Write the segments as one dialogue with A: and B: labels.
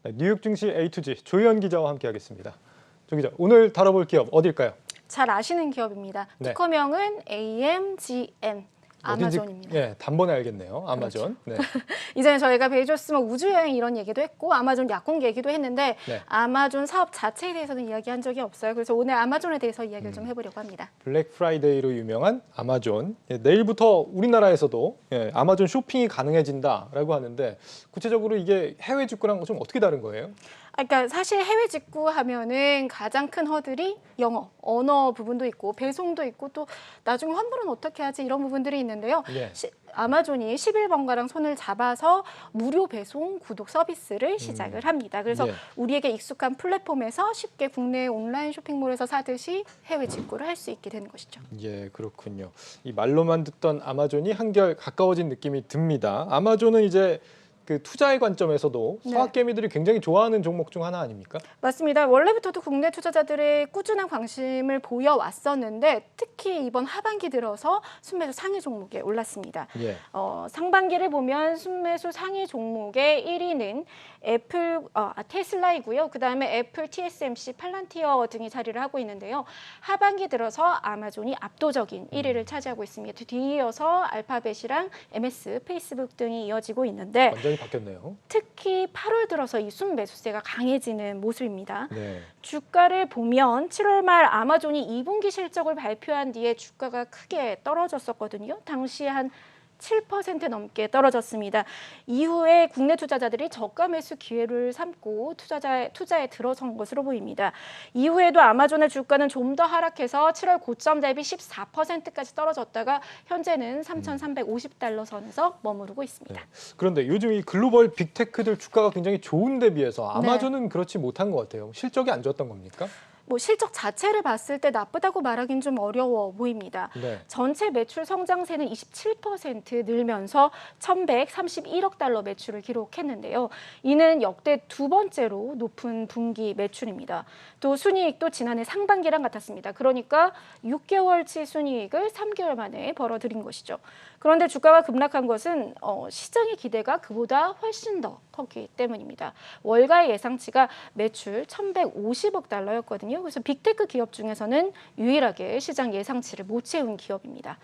A: 네, 뉴욕 증시 A2G 조희연 기자와 함께하겠습니다. 조 기자, 오늘 다뤄볼 기업 어딜까요?
B: 잘 아시는 기업입니다.
A: 네.
B: 티커명은 AMGM. 아마존입니다.
A: 예, 단번에 알겠네요. 아마존.
B: 그렇죠.
A: 네.
B: 이전에 저희가 베이조스 우주여행 이런 얘기도 했고 아마존 약국 얘기도 했는데
A: 네.
B: 아마존 사업 자체에 대해서는 이야기한 적이 없어요. 그래서 오늘 아마존에 대해서 이야기를 좀 해보려고 합니다.
A: 블랙 프라이데이로 유명한 아마존. 예, 내일부터 우리나라에서도 아마존 쇼핑이 가능해진다라고 하는데 구체적으로 이게 해외 직구랑 좀 어떻게 다른 거예요?
B: 그러니까 사실 해외 직구 하면은 가장 큰 허들이 영어, 언어 부분도 있고 배송도 있고 또 나중에 환불은 어떻게 하지 이런 부분들이 있는데요.
A: 네.
B: 아마존이 11번가랑 손을 잡아서 무료 배송 구독 서비스를 시작을 합니다. 그래서
A: 네.
B: 우리에게 익숙한 플랫폼에서 쉽게 국내 온라인 쇼핑몰에서 사듯이 해외 직구를 할 수 있게 되는 것이죠.
A: 예, 그렇군요. 이 말로만 듣던 아마존이 한결 가까워진 느낌이 듭니다. 아마존은 이제 그 투자의 관점에서도
B: 네.
A: 서학개미들이 굉장히 좋아하는 종목 중 하나 아닙니까?
B: 맞습니다. 원래부터도 국내 투자자들의 꾸준한 관심을 보여왔었는데 특히 이번 하반기 들어서 순매수 상위 종목에 올랐습니다.
A: 예.
B: 상반기를 보면 순매수 상위 종목의 1위는 테슬라이고요. 그다음에 애플, TSMC, 팔란티어 등이 자리를 하고 있는데요. 하반기 들어서 아마존이 압도적인 1위를 차지하고 있습니다. 뒤이어서 알파벳이랑 MS, 페이스북 등이 이어지고 있는데
A: 완전히 바뀌었네요.
B: 특히 8월 들어서 이 순매수세가 강해지는 모습입니다.
A: 네.
B: 주가를 보면 7월 말 아마존이 2분기 실적을 발표한 뒤에 주가가 크게 떨어졌었거든요. 당시 한 7% 넘게 떨어졌습니다. 이후에 국내 투자자들이 저가 매수 기회를 삼고 투자에 들어선 것으로 보입니다. 이후에도 아마존의 주가는 좀 더 하락해서 7월 고점 대비 14%까지 떨어졌다가 현재는 3,350달러 선에서 머무르고 있습니다.
A: 네. 그런데 요즘 이 글로벌 빅테크들 주가가 굉장히 좋은 데 비해서 아마존은 그렇지 못한 것 같아요. 실적이 안 좋았던 겁니까?
B: 실적 자체를 봤을 때 나쁘다고 말하기는 좀 어려워 보입니다.
A: 네.
B: 전체 매출 성장세는 27% 늘면서 1,131억 달러 매출을 기록했는데요. 이는 역대 두 번째로 높은 분기 매출입니다. 또 순이익도 지난해 상반기랑 같았습니다. 그러니까 6개월치 순이익을 3개월 만에 벌어들인 것이죠. 그런데 주가가 급락한 것은 시장의 기대가 그보다 훨씬 더 컸기 때문입니다. 월가의 예상치가 매출 1,150억 달러였거든요. 그래서 빅테크 기업 중에서는 유일하게 시장 예상치를 못 채운 기업입니다.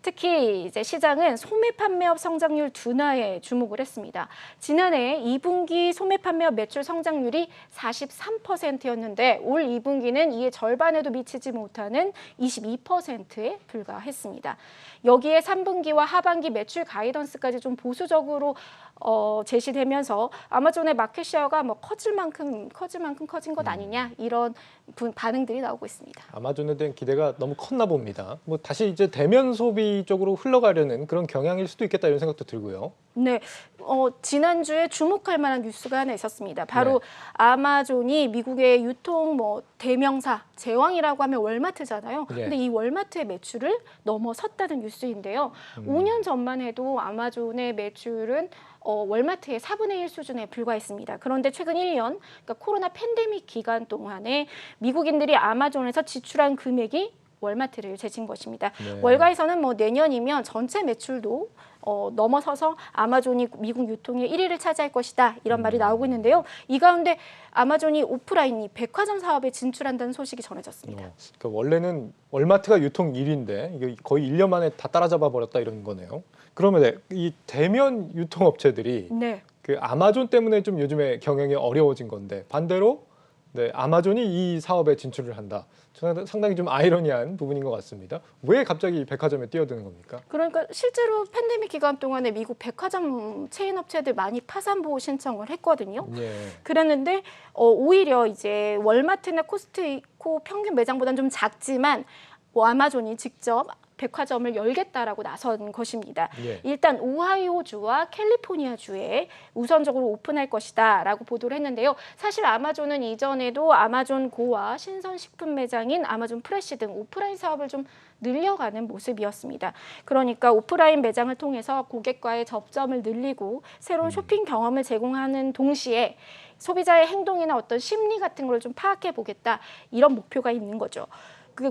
B: 특히 이제 시장은 소매 판매업 성장률 둔화에 주목을 했습니다. 지난해 2분기 소매 판매업 매출 성장률이 43%였는데 올 2분기는 이의 절반에도 미치지 못하는 22%에 불과했습니다. 여기에 3분기와 하반기 매출 가이던스까지 좀 보수적으로 제시되면서 아마존의 마켓쉐어가 커질 만큼 커진 것 아니냐 이런 반응들이 나오고 있습니다.
A: 아마존에 대한 기대가 너무 컸나 봅니다. 다시 이제 대면 소비 쪽으로 흘러가려는 그런 경향일 수도 있겠다 이런 생각도 들고요.
B: 네, 지난주에 주목할 만한 뉴스가 하나 있었습니다. 바로 아마존이 미국의 유통 대명사, 제왕이라고 하면 월마트잖아요. 근데 이 월마트의 매출을 넘어섰다는 뉴스인데요. 5년 전만 해도 아마존의 매출은 월마트의 4분의 1 수준에 불과했습니다. 그런데 최근 1년, 그러니까 코로나 팬데믹 기간 동안에 미국인들이 아마존에서 지출한 금액이 월마트를 제친 것입니다. 월가에서는 내년이면 전체 매출도 넘어서서 아마존이 미국 유통의 1위를 차지할 것이다 이런 말이 나오고 있는데요. 이 가운데 아마존이 오프라인 백화점 사업에 진출한다는 소식이 전해졌습니다.
A: 그러니까 원래는 월마트가 유통 1위인데 이게 거의 1년 만에 다 따라잡아 버렸다 이런 거네요. 그러면 이 대면 유통업체들이 그 아마존 때문에 좀 요즘에 경영이 어려워진 건데 반대로 아마존이 이 사업에 진출을 한다. 저는 상당히 좀 아이러니한 부분인 것 같습니다. 왜 갑자기 백화점에 뛰어드는 겁니까?
B: 그러니까 실제로 팬데믹 기간 동안에 미국 백화점 체인 업체들 많이 파산 보호 신청을 했거든요. 그랬는데 오히려 이제 월마트나 코스트코 평균 매장보다는 좀 작지만 아마존이 직접 백화점을 열겠다라고 나선 것입니다. 일단 오하이오주와 캘리포니아주에 우선적으로 오픈할 것이다라고 보도를 했는데요. 사실 아마존은 이전에도 아마존 고와 신선식품 매장인 아마존 프레시 등 오프라인 사업을 좀 늘려가는 모습이었습니다. 그러니까 오프라인 매장을 통해서 고객과의 접점을 늘리고 새로운 쇼핑 경험을 제공하는 동시에 소비자의 행동이나 어떤 심리 같은 걸 좀 파악해 보겠다 이런 목표가 있는 거죠.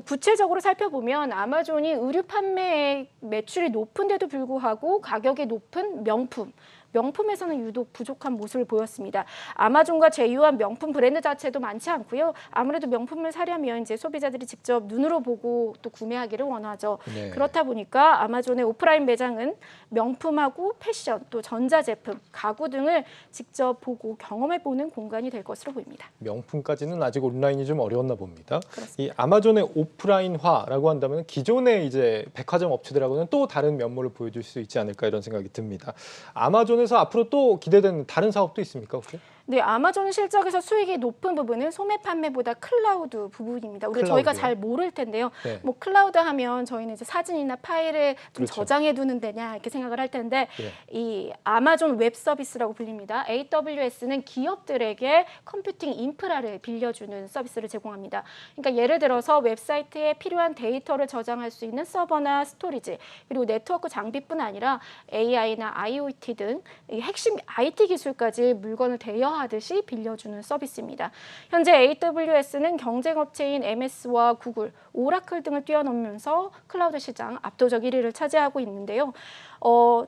B: 구체적으로 살펴보면 아마존이 의류 판매 매출이 높은데도 불구하고 가격이 높은 명품, 명품에서는 유독 부족한 모습을 보였습니다. 아마존과 제휴한 명품 브랜드 자체도 많지 않고요. 아무래도 명품을 사려면 이제 소비자들이 직접 눈으로 보고 또 구매하기를 원하죠.
A: 네.
B: 그렇다 보니까 아마존의 오프라인 매장은 명품하고 패션, 또 전자제품, 가구 등을 직접 보고 경험해보는 공간이 될 것으로 보입니다.
A: 명품까지는 아직 온라인이 좀 어려웠나 봅니다.
B: 그렇습니다.
A: 이 아마존의 오프라인화라고 한다면 기존의 이제 백화점 업체들하고는 또 다른 면모를 보여줄 수 있지 않을까 이런 생각이 듭니다. 아마존에서 앞으로 또 기대되는 다른 사업도 있습니까, 혹시?
B: 네, 아마존 실적에서 수익이 높은 부분은 소매 판매보다 클라우드 부분입니다. 우리
A: 클라우드요?
B: 저희가 잘 모를 텐데요.
A: 네.
B: 뭐 클라우드 하면 저희는 이제 사진이나 파일을 좀
A: 그렇죠.
B: 저장해 두는 데냐 이렇게 생각을 할 텐데
A: 네.
B: 이 아마존 웹 서비스라고 불립니다. AWS는 기업들에게 컴퓨팅 인프라를 빌려주는 서비스를 제공합니다. 그러니까 예를 들어서 웹사이트에 필요한 데이터를 저장할 수 있는 서버나 스토리지, 그리고 네트워크 장비뿐 아니라 AI나 IoT 등 이 핵심 IT 기술까지 물건을 대여하듯이 빌려주는 서비스입니다. 현재 AWS는 경쟁업체인 MS와 구글, 오라클 등을 뛰어넘으면서 클라우드 시장 압도적 1위를 차지하고 있는데요.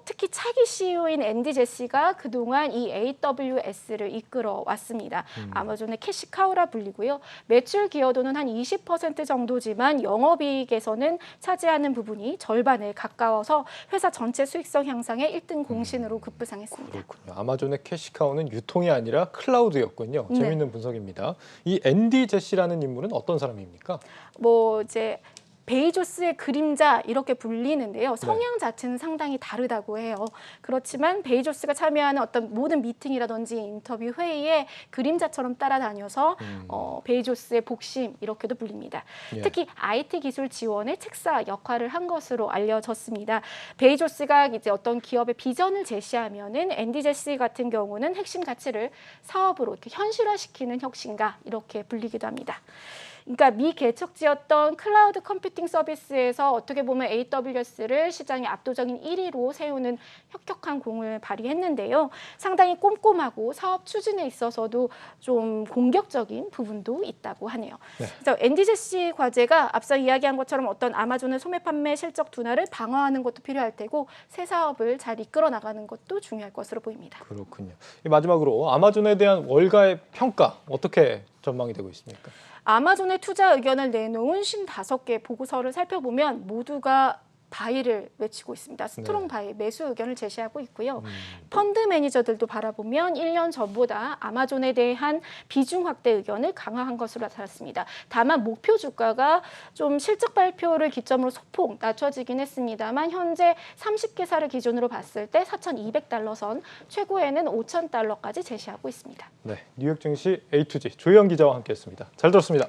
B: 특히 차기 CEO인 앤디 제시가 그동안 이 AWS를 이끌어 왔습니다. 아마존의 캐시카우라 불리고요. 매출 기여도는 한 20% 정도지만 영업이익에서는 차지하는 부분이 절반에 가까워서 회사 전체 수익성 향상의 1등 공신으로 급부상했습니다.
A: 그렇군요. 아마존의 캐시카우는 유통이 아니라 클라우드였군요.
B: 네.
A: 재미있는 분석입니다. 이 앤디 제시라는 인물은 어떤 사람입니까?
B: 뭐 이제 베이조스의 그림자 이렇게 불리는데요. 성향 자체는 상당히 다르다고 해요. 그렇지만 베이조스가 참여하는 어떤 모든 미팅이라든지 인터뷰 회의에 그림자처럼 따라다녀서 베이조스의 복심 이렇게도 불립니다.
A: 예.
B: 특히 IT 기술 지원의 책사 역할을 한 것으로 알려졌습니다. 베이조스가 이제 어떤 기업의 비전을 제시하면은 앤디 제시 같은 경우는 핵심 가치를 사업으로 이렇게 현실화시키는 혁신가 이렇게 불리기도 합니다. 그러니까 미개척지였던 클라우드 컴퓨팅 서비스에서 어떻게 보면 AWS를 시장의 압도적인 1위로 세우는 혁혁한 공을 발휘했는데요. 상당히 꼼꼼하고 사업 추진에 있어서도 좀 공격적인 부분도 있다고 하네요.
A: 네.
B: 그래서 앤디 제시 과제가 앞서 이야기한 것처럼 어떤 아마존의 소매 판매 실적 둔화를 방어하는 것도 필요할 테고 새 사업을 잘 이끌어 나가는 것도 중요할 것으로 보입니다.
A: 그렇군요. 마지막으로 아마존에 대한 월가의 평가 어떻게 전망이 되고 있습니까?
B: 아마존의 투자 의견을 내놓은 55개 보고서를 살펴보면 모두가 바이를 외치고 있습니다. 스트롱 바이, 매수 의견을 제시하고 있고요. 펀드 매니저들도 바라보면 1년 전보다 아마존에 대한 비중 확대 의견을 강화한 것으로 나타났습니다. 다만 목표 주가가 좀 실적 발표를 기점으로 소폭 낮춰지긴 했습니다만 현재 30개사를 기준으로 봤을 때 4,200달러 선, 최고에는 5,000달러까지 제시하고 있습니다.
A: 네, 뉴욕 증시 A2G 조희영 기자와 함께했습니다. 잘 들었습니다.